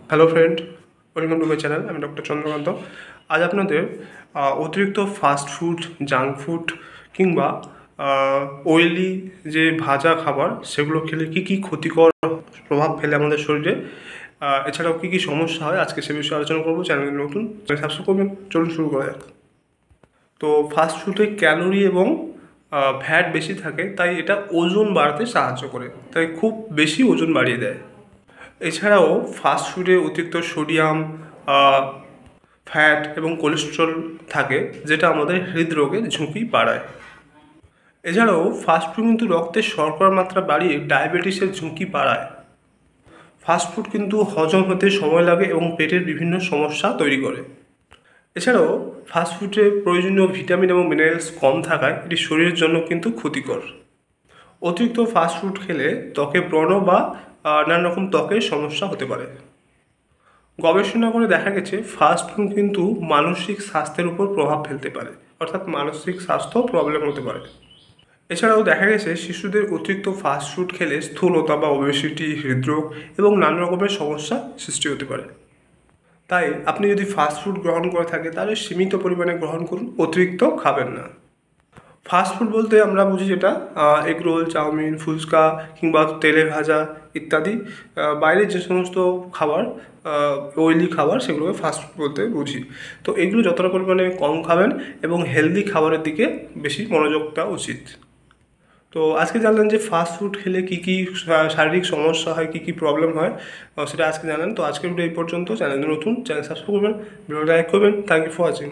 Hello friend, welcome to my channel. আমি doctor Chandrakant. আজ আপনাদের অতিরিক্ত ফাস্ট ফুড, জাঙ্ক ফুড কিংবা অয়েলি যে ভাজা খাবার সেগুলো খেলে কী কী ক্ষতিকর প্রভাব ফেলে আমাদের শরীরে, এছাড়াও কী কী সমস্যা হয়, আজকে সে বিষয়ে আলোচনা করবো। চ্যানেল নতুন, সাবস্ক্রাইব করবেন। চলুন শুরু করা যাক। তো ফাস্ট ফুডে ক্যালোরি এবং ফ্যাট বেশি থাকে, তাই এটা ওজন বাড়াতে সাহায্য করে, তাই খুব বেশি ওজন বাড়িয়ে দেয়। এছাড়াও ফাস্ট ফুডে অতিরিক্ত সোডিয়াম, ফ্যাট এবং কোলেস্ট্রল থাকে, যেটা আমাদের হৃদরোগের ঝুঁকি বাড়ায়। এছাড়াও ফাস্ট ফুড কিন্তু রক্তে শর্করার মাত্রা বাড়িয়ে ডায়াবেটিসের ঝুঁকি বাড়ায়। ফাস্ট ফুড কিন্তু হজম হতে সময় লাগে এবং পেটের বিভিন্ন সমস্যা তৈরি করে। এছাড়াও ফাস্ট ফুডে প্রয়োজনীয় ভিটামিন এবং মিনারেলস কম থাকায় এটি শরীরের জন্য কিন্তু ক্ষতিকর। অতিরিক্ত ফাস্ট ফুড খেলে ত্বকে ব্রণ বা নানা রকম ত্বকের সমস্যা হতে পারে। গবেষণা করে দেখা গেছে ফাস্ট ফুড কিন্তু মানসিক স্বাস্থ্যের উপর প্রভাব ফেলতে পারে, অর্থাৎ মানসিক স্বাস্থ্য প্রবলেম হতে পারে। এছাড়াও দেখা গেছে শিশুদের অতিরিক্ত ফাস্ট ফুড খেলে স্থূলতা বা ওবেসিটি, হৃদরোগ এবং নানা রকমের সমস্যা সৃষ্টি হতে পারে। তাই আপনি যদি ফাস্ট ফুড গ্রহণ করে থাকেন তাহলে সীমিত পরিমাণে গ্রহণ করুন, অতিরিক্ত খাবেন না। ফাস্ট ফুড বলতে আমরা বুঝি যেটা এগ রোল, চাউমিন, ফুচকা কিংবা তেলে ভাজা ইত্যাদি বাইরের যে সমস্ত খাবার, অয়েলি খাবার, সেগুলোকে ফাস্ট ফুড বলতে বুঝি। তো এগুলো যতটা পরিমাণে কম খাবেন এবং হেলদি খাবারের দিকে বেশি মনোযোগ দেওয়া উচিত। তো আজকে জানলেন যে ফাস্ট ফুড খেলে কী কী শারীরিক সমস্যা হয়, কী কী প্রবলেম হয়, সেটা আজকে জানলেন। তো আজকের ভিডিও এই পর্যন্ত। চ্যানেল নতুন, চ্যানেল সাবস্ক্রাইব করবেন, ভিডিও লাইক করবেন। Thank you for watching.